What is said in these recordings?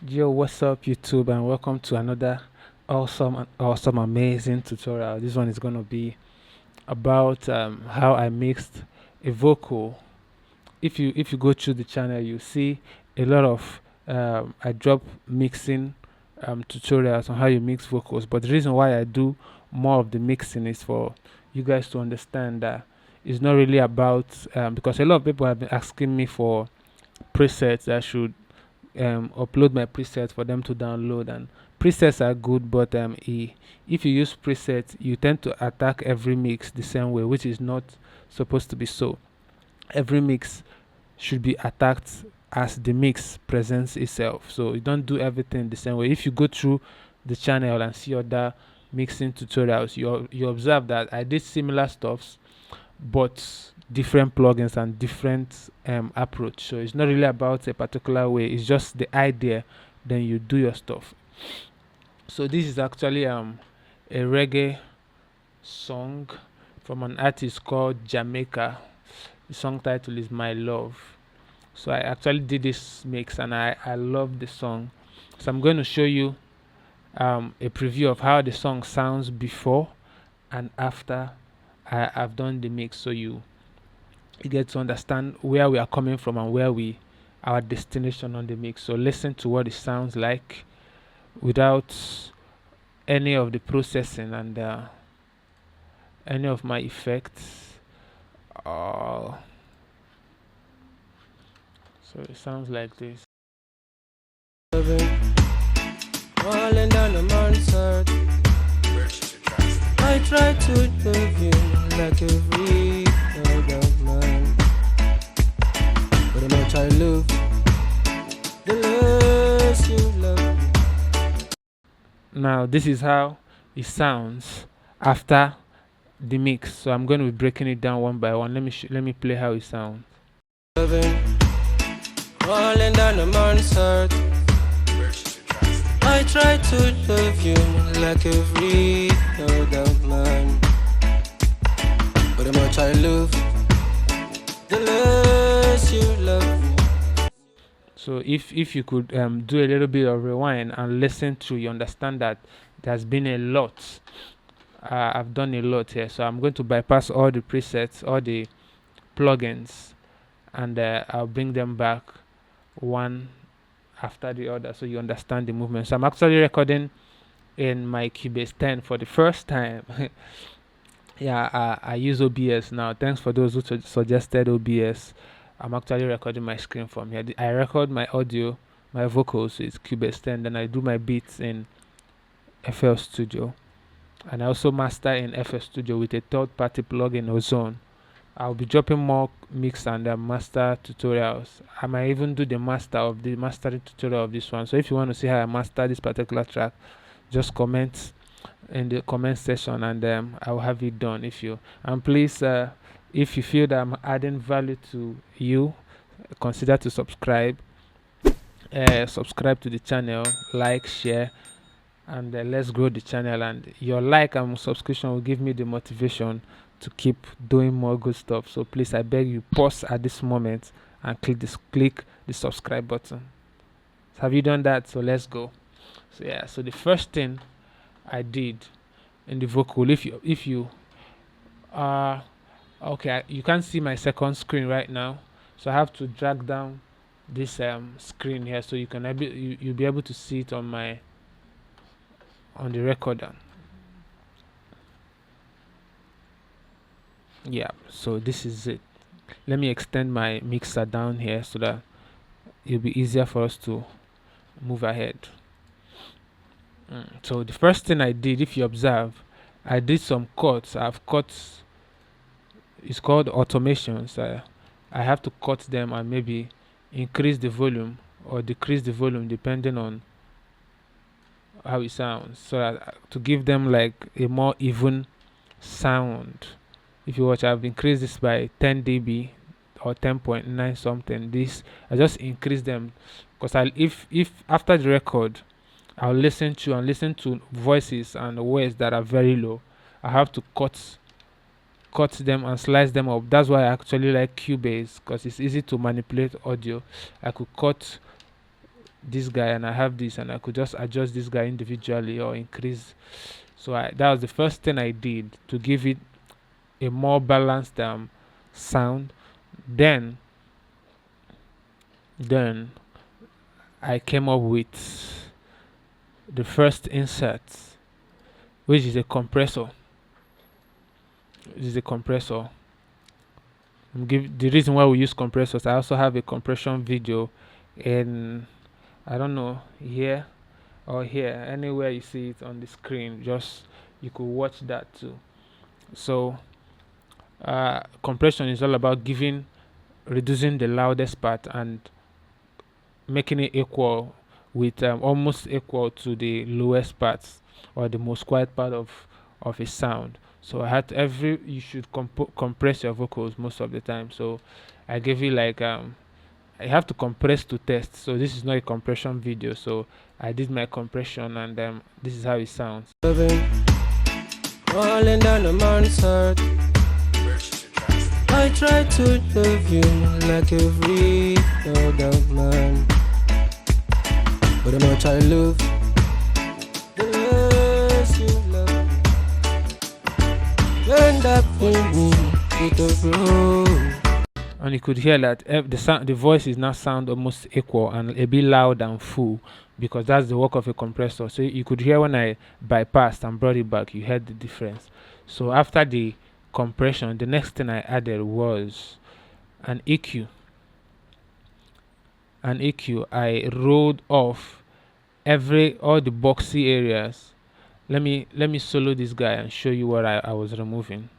Yo, what's up, YouTube, and welcome to another awesome, amazing tutorial. This one is going to be about how I mixed a vocal. If you go through the channel, you see a lot of I drop mixing tutorials on how you mix vocals. But the reason why I do more of the mixing is for you guys to understand that it's not really about because a lot of people have been asking me for presets that should upload my presets for them to download, and presets are good, but if you use presets you tend to attack every mix the same way, which is not supposed to be so. Every mix should be attacked as the mix presents itself, so you don't do everything the same way. If you go through the channel and see other mixing tutorials, you observe that I did similar stuffs but different plugins and different approach. So it's not really about a particular way, it's just the idea, then you do your stuff. So this is actually a reggae song from an artist called Jamaica. The song title is My Love. So I actually did this mix and I love the song. So I'm going to show you a preview of how the song sounds before and after I've done the mix, so you get to understand where we are coming from and where our destination on the mix. So listen to what it sounds like without any of the processing and any of my effects. So it sounds like this. Falling down the mountain, I try to love you like every other man, but the much I love, the less you love me. Now this is how it sounds after the mix. So I'm going to be breaking it down one by one. Let me play how it sounds. Falling down the mountain, I try to love you like every other man, but the much I love, the less you love me. So if you could do a little bit of rewind and listen to, you understand that there's been a lot. I've done a lot here, so I'm going to bypass all the presets, all the plugins, and I'll bring them back one after the other so you understand the movement. So I'm actually recording in my Cubase 10 for the first time. Yeah, I use OBS now. Thanks for those who suggested OBS. I'm actually recording my screen from here. I record my audio, my vocals with Cubase 10, then I do my beats in FL Studio, and I also master in FL Studio with a third-party plugin, Ozone. I'll be dropping more mix and master tutorials. I might even do the mastering tutorial of this one. So if you want to see how I master this particular track, just comment in the comment section and I will have it done. And please, if you feel that I'm adding value to you, consider to subscribe. Subscribe to the channel, like, share, and let's grow the channel. And your like and subscription will give me the motivation to keep doing more good stuff. So please, I beg you, pause at this moment and click the subscribe button. So have you done that? So let's go. So yeah, so the first thing I did in the vocal, if you okay, you can't see my second screen right now, so I have to drag down this screen here so you can you'll be able to see it on the recorder. Yeah, so this is it. Let me extend my mixer down here so that it'll be easier for us to move ahead. So the first thing I did, if you observe, I did some cuts. I've cut, it's called automations. I have to cut them and maybe increase the volume or decrease the volume depending on how it sounds, so that to give them like a more even sound. If you watch, I've increased this by 10 dB or 10.9 something. This I just increase them because if after the record I'll listen to voices and words that are very low, I have to cut them and slice them up. That's why I actually like Cubase, because it's easy to manipulate audio. I could cut this guy and I have this, and I could just adjust this guy individually or increase. So that was the first thing I did to give it a more balanced sound. Then I came up with the first insert, which is a compressor. This is a compressor. The reason why we use compressors, I also have a compression video in, I don't know, here or here, anywhere you see it on the screen, just you could watch that too. So compression is all about reducing the loudest part and making it equal with almost equal to the lowest parts or the most quiet part of a sound. So I had you should compress your vocals most of the time. So I gave you like I have to compress to test. So this is not a compression video. So I did my compression, and this is how it sounds. Falling down a man's heart. I try to love you like every other man, but the more I love, the less you love me. End up with me with the road. And you could hear that the voice is now sound almost equal and a bit loud and full, because that's the work of a compressor. So you could hear when I bypassed and brought it back, you heard the difference. So after the compression, the next thing I added was an EQ. I rolled off all the boxy areas. Let me solo this guy and show you what I was removing.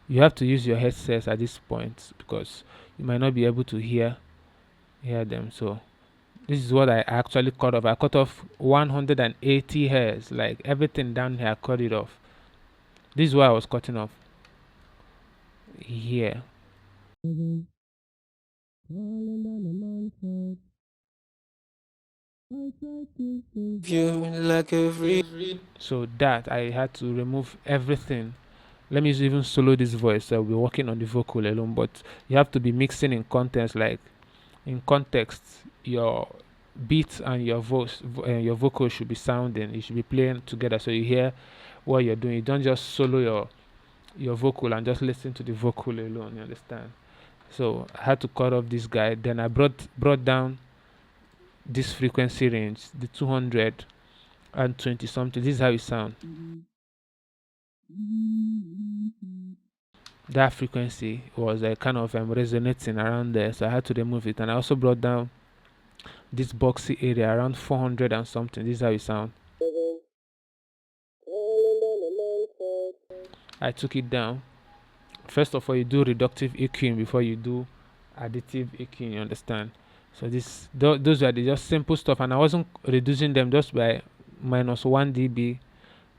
You have to use your headsets at this point because you might not be able to hear them. So this is what I actually cut off. I cut off 180 hairs, like everything down here I cut it off. This is what I was cutting off here. So that I had to remove everything. Let me even solo this voice. So we're working on the vocal alone, but you have to be mixing in context. Like in context, your beats and your voice, your vocal should be sounding. You should be playing together, so you hear what you're doing. You don't just solo your vocal and just listen to the vocal alone. You understand? So I had to cut off this guy. Then I brought down this frequency range, the 220 something. This is how it sounds. That frequency was kind of resonating around there, so I had to remove it. And I also brought down this boxy area around 400 and something. This is how it sounds. I took it down. First of all, you do reductive EQ before you do additive EQ, you understand? So those are the just simple stuff, and I wasn't reducing them just by -1 dB,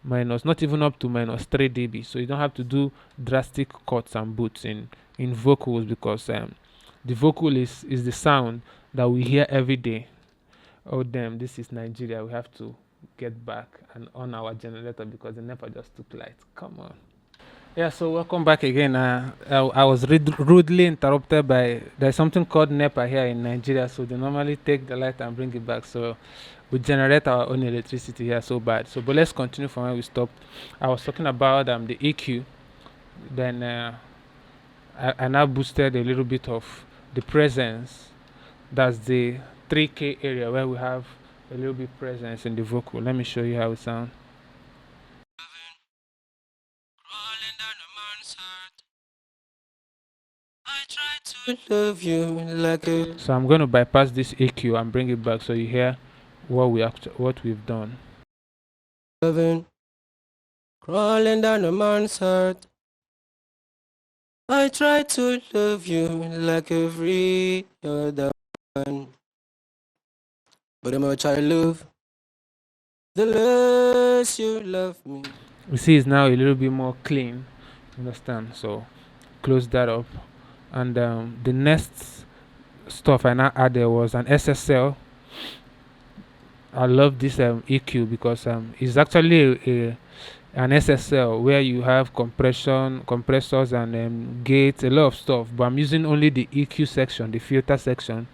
not even up to -3 dB. So you don't have to do drastic cuts and boots in vocals, because the vocal is the sound that we hear every day. Oh damn, this is Nigeria. We have to get back and on our generator because the NEPA just took light. Come on. Yeah, so welcome back again. I was rudely interrupted by, there's something called NEPA here in Nigeria, so they normally take the light and bring it back. So we generate our own electricity here so bad. So, but let's continue from where we stopped. I was talking about the EQ. Then I now boosted a little bit of the presence. That's the 3K area where we have a little bit presence in the vocal. Let me show you how it sounds. Love you like a... So I'm going to bypass this EQ and bring it back so you hear what we've done. Loving, crawling down a man's heart. I try to love you like every other man, but the more I love, the less you love me. You see, it's now a little bit more clean. Understand? So close that up. And the next stuff I now added was an SSL. I love this EQ because it's actually an SSL where you have compressors and gates, a lot of stuff. But I'm using only the EQ section, the filter section.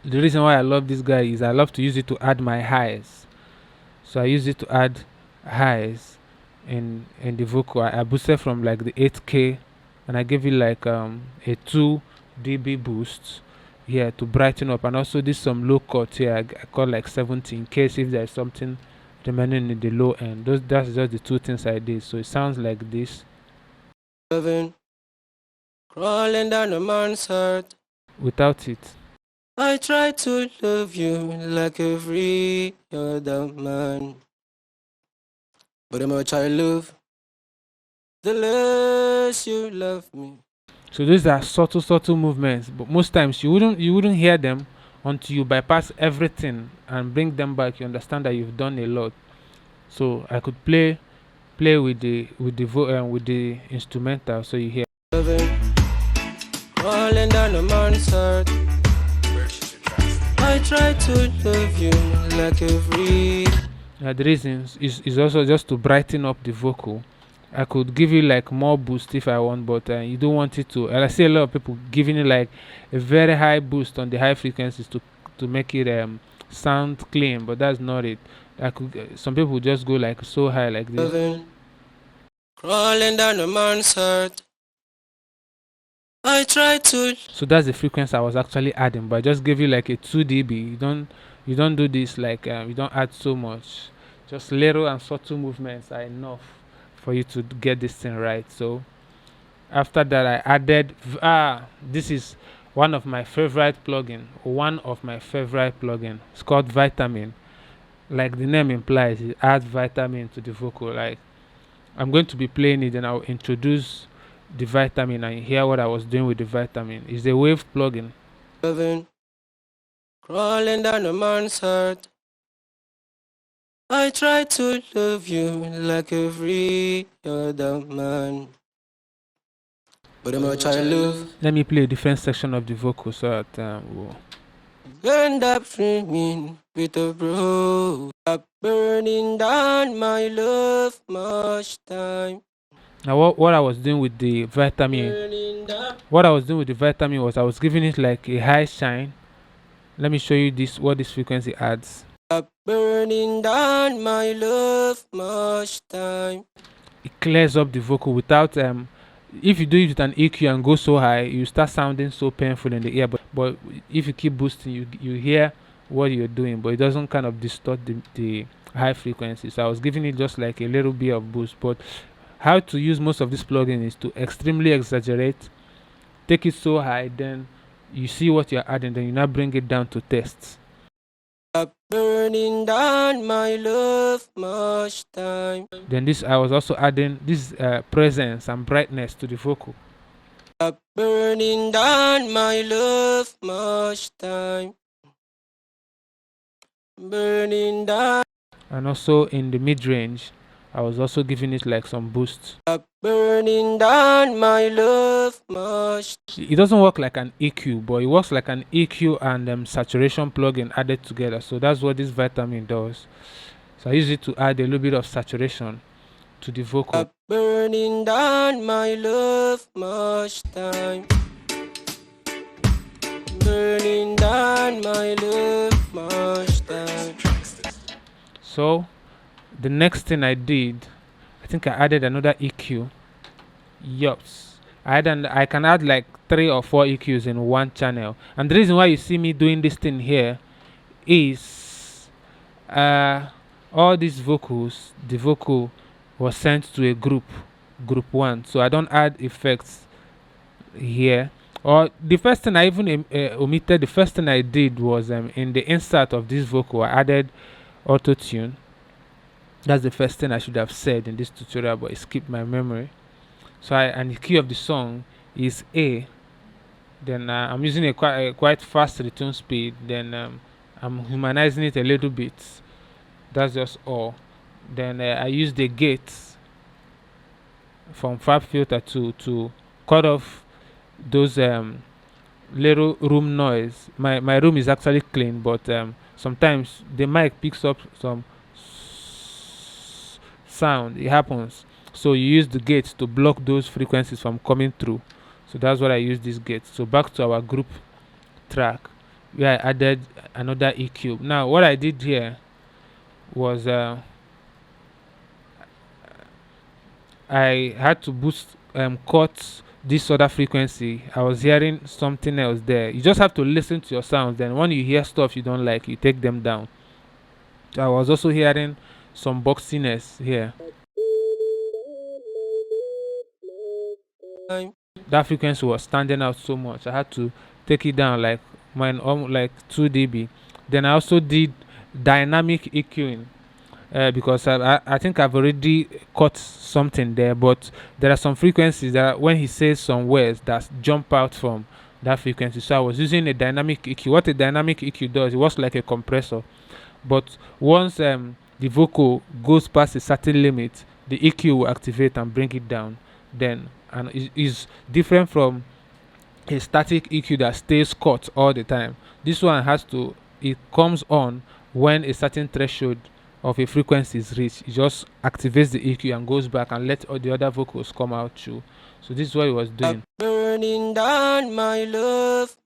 the reason why I love this guy is I love to use it to add my highs. So I use it to add highs in the vocal. I boosted from like the 8K, and I gave it like a 2 dB boost here to brighten up, and also this some low cut here. I got like 70 in case if there's something remaining in the low end. That's just the two things I did. So it sounds like this. Crawling down a man's heart. Without it. I try to love you like every other man, but the more I love, the less you love me. So these are subtle movements, but most times you wouldn't hear them until you bypass everything and bring them back. You understand that you've done a lot. So I could play with the instrumental, so you hear. Crawling down a man's heart. I try to love you like every. The reason is also just to brighten up the vocal. I could give you like more boost if I want, but you don't want it to. And I see a lot of people giving it like a very high boost on the high frequencies to make it sound clean, but that's not it. I could some people just go like so high like this. Crawling down a man's heart. I try to. So that's the frequency I was actually adding, but I just give you like a 2 dB. You don't do this like you don't add so much. Just little and subtle movements are enough for you to get this thing right. So after that, I added this is one of my favorite plugin. It's called Vitamin. Like the name implies, it adds vitamin to the vocal. Like I'm going to be playing it, and I'll introduce the Vitamin and hear what I was doing with the Vitamin. It's a wave plugin. Crawling down a man's heart. I try to love you like every other man, but the much I love. Let me play a different section of the vocal so that we'll end up dreaming with a bro, burning down my love much time. Now what I was doing with the Vitamin, was I was giving it like a high shine. Let me show you what this frequency adds. Burning down my love much time. It clears up the vocal without if you do it with an EQ and go so high, you start sounding so painful in the ear. But if you keep boosting, you hear what you're doing, but it doesn't kind of distort the high frequency. So I was giving it just like a little bit of boost. But how to use most of this plugin is to extremely exaggerate, take it so high, then you see what you're adding, then you now bring it down to tests. Burning down my love much time. Then I was also adding this presence and brightness to the vocal. Burning down my love much time. Burning down. And also in the mid-range, I was also giving it like some boost. Burning down my love much. It doesn't work like an EQ, but it works like an EQ and saturation plugin added together. So that's what this Vitamin does. So I use it to add a little bit of saturation to the vocal. Burning down my love much time. Burning down my love much time. So the next thing I did, I think I added another EQ. Yups. I can add like 3 or 4 EQs in one channel. And the reason why you see me doing this thing here is all these vocals, the vocal was sent to a group 1. So I don't add effects here. Or the first thing I even omitted, the first thing I did was in the insert of this vocal, I added auto tune. That's the first thing I should have said in this tutorial, but it skipped my memory. So and the key of the song is A. Then I'm using a quite fast return speed. Then I'm humanizing it a little bit. That's just all. Then I use the gates from Fab Filter to cut off those little room noise. My room is actually clean, but sometimes the mic picks up some sound. It happens. So you use the gates to block those frequencies from coming through. So that's what I use these gates. So back to our group track. where I added another EQ. Now what I did here was I had to cut this other frequency. I was hearing something else there. You just have to listen to your sounds. Then when you hear stuff you don't like, you take them down. So I was also hearing some boxiness here. That frequency was standing out so much. I had to take it down like like 2 dB. Then I also did dynamic EQing. Because I think I've already caught something there, but there are some frequencies that when he says some words that jump out from that frequency. So I was using a dynamic EQ. What a dynamic EQ does, it works like a compressor, but once the vocal goes past a certain limit, the EQ will activate and bring it down. Then and is different from a static EQ that stays cut all the time. This one it comes on when a certain threshold of a frequency is reached. It just activates the EQ and goes back and let all the other vocals come out too. So this is what he was doing. Burning down my love.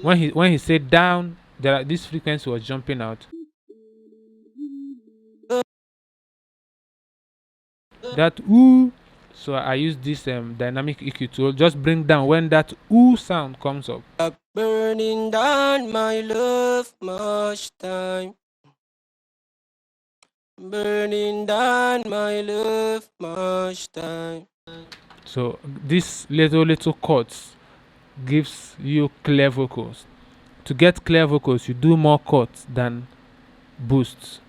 When he said down, this frequency was jumping out. That ooh. So I use this dynamic EQ to just bring down when that ooh sound comes up. Burning down my love much time. Burning down my love much time. So this little chords gives you clear vocals. To get clear vocals, you do more chords than boosts.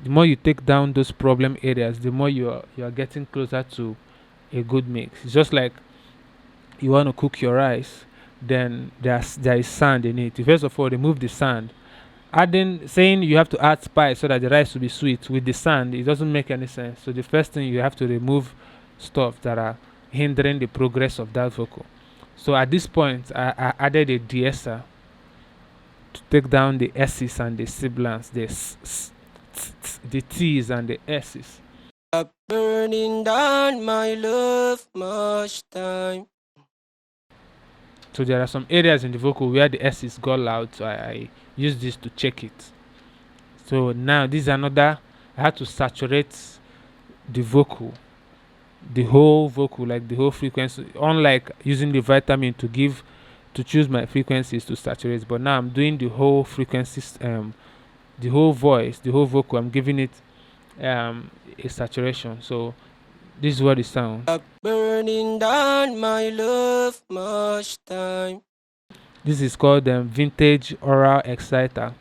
The more you take down those problem areas, the more you are getting closer to a good mix. It's just like you want to cook your rice, then there is sand in it. You first of all remove the sand. Saying you have to add spice so that the rice will be sweet with the sand, it doesn't make any sense. So the first thing, you have to remove stuff that are hindering the progress of that vocal. So at this point I added a de-esser to take down the S's and the sibilants, the T's and the S's. Burning down my love much time. So there are some areas in the vocal where the S's got loud, so I use this to check it. So now this is another. I had to saturate the vocal, the whole vocal, like the whole frequency, unlike using the vitamin to choose my frequencies to saturate. But now I'm doing the whole frequencies, the whole voice, the whole vocal. I'm giving it a saturation. So this is what it sounds. Burning down my love much time. This is called vintage oral exciter.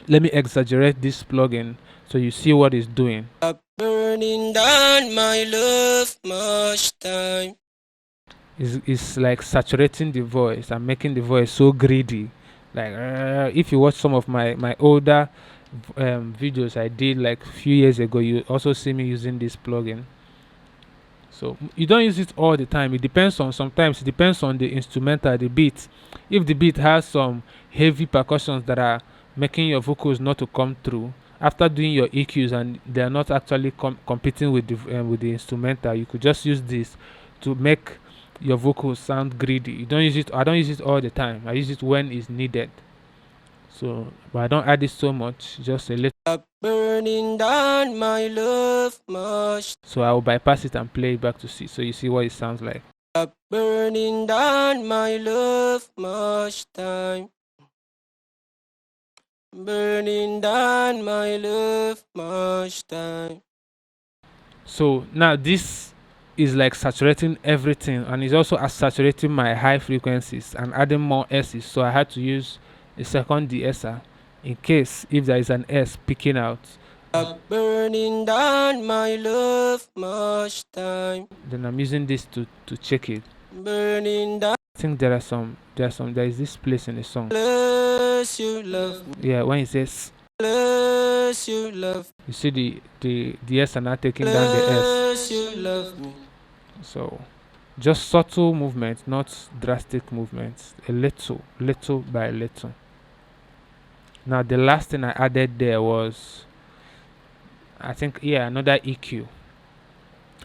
Let me exaggerate this plugin so you see what it's doing. Burning down my love much time. It's like saturating the voice and making the voice so greedy. Like if you watch some of my older videos I did like a few years ago, you also see me using this plugin. So you don't use it all the time. Sometimes it depends on the instrumental, the beat. If the beat has some heavy percussions that are making your vocals not to come through, after doing your EQs and they are not actually competing with the instrumental, you could just use this to make your vocals sound greedy. You don't use it. I don't use it all the time. I use it when it's needed. So, but I don't add it so much, just a little. Burning down my love much. So I will bypass it and play it back to see. So you see what it sounds like. Burning down my love much time. Burning down my love much time. So now this is like saturating everything, and it's also saturating my high frequencies and adding more S's. So I had to use a second de-esser in case if there is an S picking out. Burning down my love much time. Then I'm using this to check it. Burning down. I think there is this place in the song. Bless you, love. Yeah, when it says bless you, love. You see the S are not taking down the S. Bless you, love me. So just subtle movements, not drastic movements. A little by little. Now the last thing I added there was, I think, another EQ.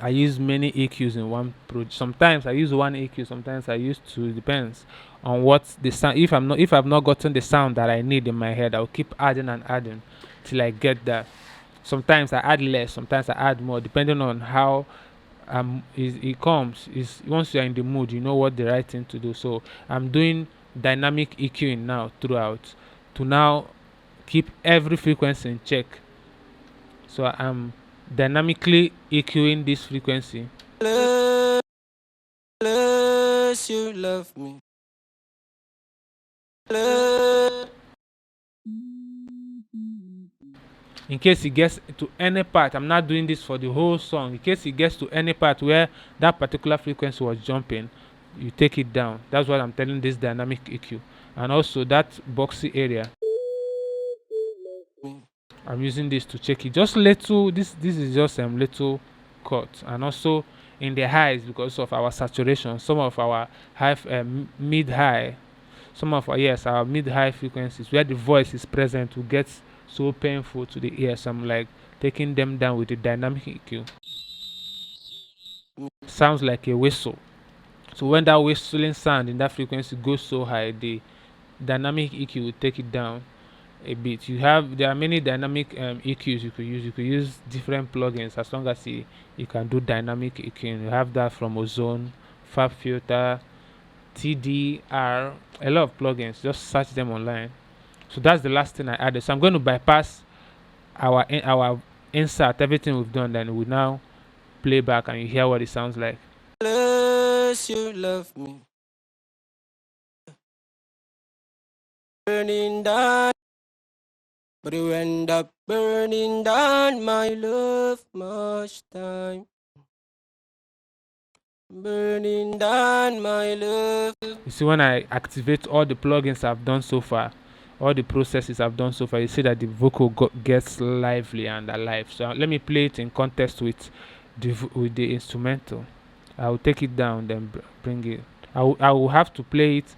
I use many EQs in one project. Sometimes I use one EQ, sometimes I use two. It depends on what the sound. If I've not gotten the sound that I need in my head, I'll keep adding and adding till I get that. Sometimes I add less, sometimes I add more, depending on how it comes. Is once you're in the mood, you know what the right thing to do. So I'm doing dynamic EQing now throughout to now keep every frequency in check. So I'm dynamically EQing this frequency. Unless you love me. In case it gets to any part, I'm not doing this for the whole song. In case it gets to any part where that particular frequency was jumping, you take it down. That's what I'm telling this dynamic EQ. And also that boxy area, I'm using this to check it. Just little. This is just little cut. And also in the highs, because of our saturation, some of our high, mid-high, some of our mid-high frequencies where the voice is present will get so painful to the ear. So I'm like taking them down with the dynamic EQ. Sounds like a whistle. So when that whistling sound in that frequency goes so high, the dynamic EQ will take it down a bit. There are many dynamic EQs you could use. You could use different plugins as long as you can do dynamic EQ. You have that from Ozone, Fab Filter, TDR, a lot of plugins. Just search them online. So that's the last thing I added. So I'm going to bypass our insert, everything we've done, then we now play back and you hear what it sounds like. Unless you love me. Burning down, but you end up burning down my love much time. Burning down my love. You see, when I activate all the plugins I've done so far, all the processes I've done so far, you see that the vocal gets lively and alive. So let me play it in context with the instrumental. I will take it down, then bring it. I will have to play it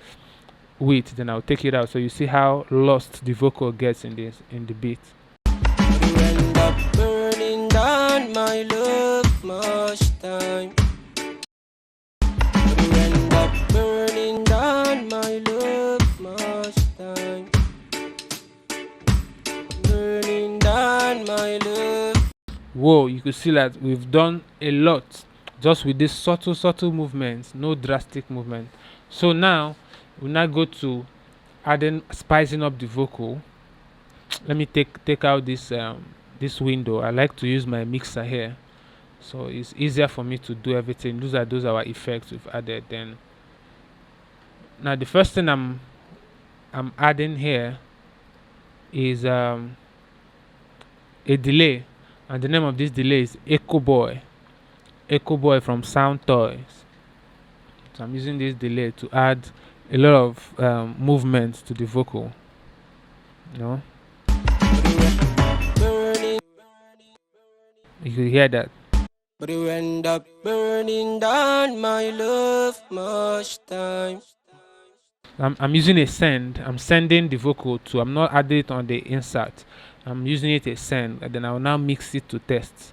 with, then I'll take it out. So you see how lost the vocal gets in the beat. You end up burning down my love much time. You end up burning down my love much time. Burning down my love. Whoa, you could see that we've done a lot just with this subtle movements, no drastic movement. So now we'll now go to spicing up the vocal. Let me take out this window. I like to use my mixer here, so it's easier for me to do everything. Those are our effects we've added. Then now the first thing I'm adding here is a delay, and the name of this delay is Echo Boy from Sound Toys. So I'm using this delay to add a lot of movement to the vocal. You can hear that. But you end up burning down my love much time. I'm using a send. I'm sending the vocal to. I'm not adding it on the insert. I'm using it a send, and then I will now mix it to test.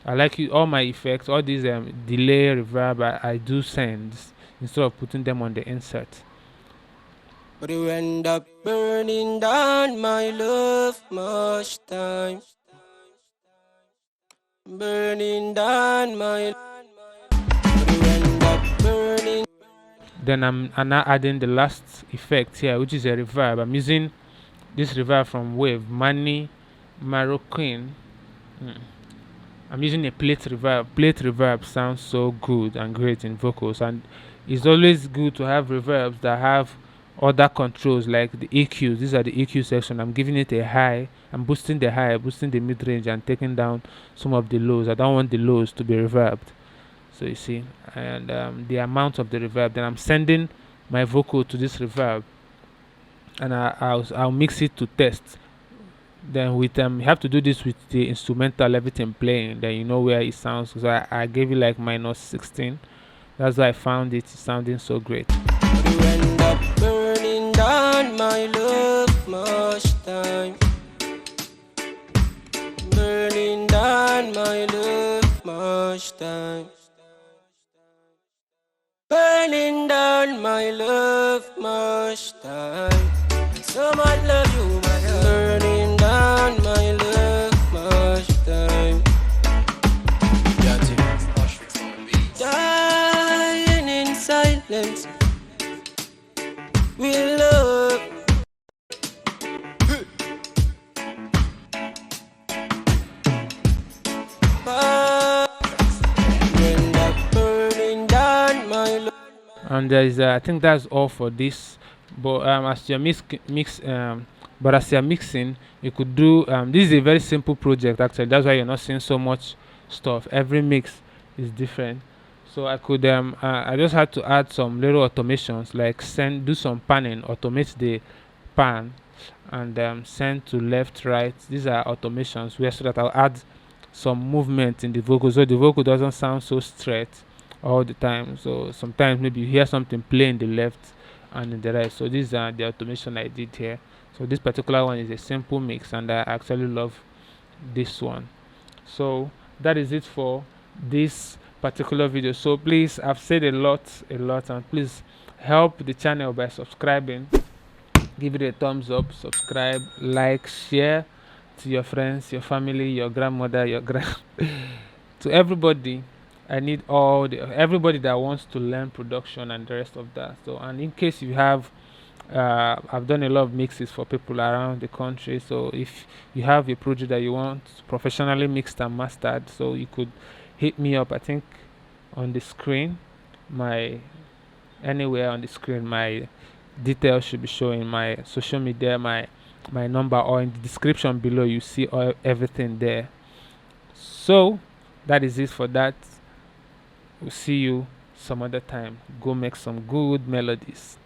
I like all my effects, all these delay, reverb. I do sends instead of putting them on the insert. But you end up burning down my love much time. Burning down my. But you end up burning. Then I'm now adding the last effect here, which is a reverb. I'm using this reverb from Wave, Money Moroccan. I'm using a plate reverb. Plate reverb sounds so good and great in vocals, and it's always good to have reverbs that have other controls like the EQs. These are the EQ section. I'm giving it a high. I'm boosting the high, boosting the mid range, and taking down some of the lows. I don't want the lows to be reverbed. So you see, and the amount of the reverb. Then I'm sending my vocal to this reverb, and I'll mix it to test. Then with you have to do this with the instrumental, everything playing. Then you know where it sounds. So I gave it like -16. That's why I found it sounding so great. You end up burning down my love much time. Burning down my love much time. Burning down my love much time. So much love you, my love. Burning down my love much time. Dying in silence. We love. End up burning down my love. And there is I think that's all for this. But as you're but as you're mixing, you could do this is a very simple project actually. That's why you're not seeing so much stuff. Every mix is different. So I could I just had to add some little automations, like do some panning, automate the pan, and send to left, right. These are automations where, so that I'll add some movement in the vocal, so the vocal doesn't sound so straight all the time. So sometimes maybe you hear something play in the left and in the right. So these are the automation I did here. So this particular one is a simple mix, and I actually love this one. So that is it for this particular video. So please, I've said a lot, and please help the channel by subscribing. Give it a thumbs up, subscribe, like, share to your friends, your family, your grandmother, your to everybody. I need everybody that wants to learn production and the rest of that. So, and in case you have I've done a lot of mixes for people around the country. So if you have a project that you want professionally mixed and mastered, so you could hit me up. I think on the screen, anywhere on the screen, my details should be showing, my social media, my number, or in the description below you see everything there. So that is it for that. We'll see you some other time. Go make some good melodies.